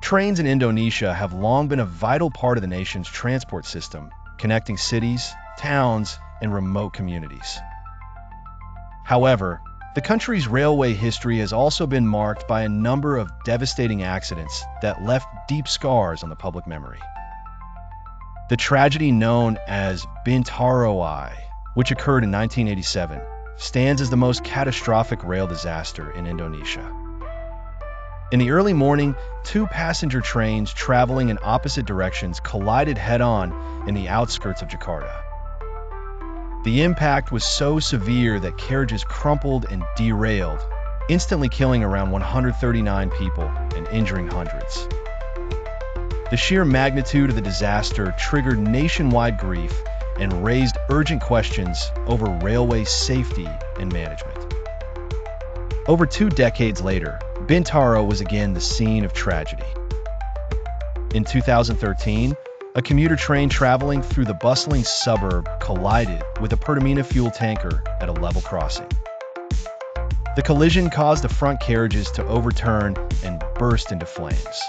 Trains in Indonesia have long been a vital part of the nation's transport system, connecting cities, towns, and remote communities. However, the country's railway history has also been marked by a number of devastating accidents that left deep scars on the public memory. The tragedy known as Bintaro Eye, which occurred in 1987, stands as the most catastrophic rail disaster in Indonesia. In the early morning, two passenger trains traveling in opposite directions collided head-on in the outskirts of Jakarta. The impact was so severe that carriages crumpled and derailed, instantly killing around 139 people and injuring hundreds. The sheer magnitude of the disaster triggered nationwide grief and raised urgent questions over railway safety and management. Over 2 decades later, Bintaro was again the scene of tragedy. In 2013, a commuter train traveling through the bustling suburb collided with a Pertamina fuel tanker at a level crossing. The collision caused the front carriages to overturn and burst into flames.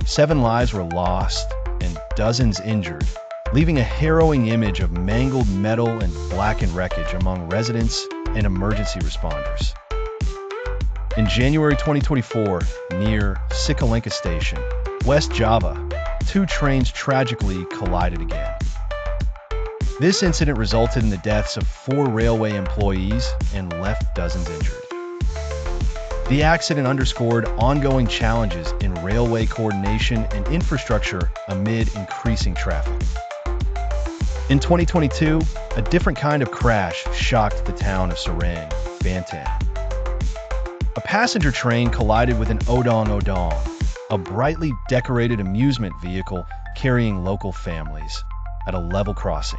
7 lives were lost and dozens injured, leaving a harrowing image of mangled metal and blackened wreckage among residents and emergency responders. In January 2024, near Cicalengka Station, West Java, 2 trains tragically collided again. This incident resulted in the deaths of 4 railway employees and left dozens injured. The accident underscored ongoing challenges in railway coordination and infrastructure amid increasing traffic. In 2022, a different kind of crash shocked the town of Serang, Banten. A passenger train collided with an odong-odong, a brightly decorated amusement vehicle carrying local families, at a level crossing.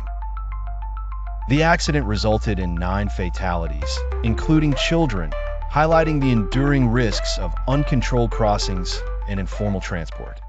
The accident resulted in 9 fatalities, including children, highlighting the enduring risks of uncontrolled crossings and informal transport.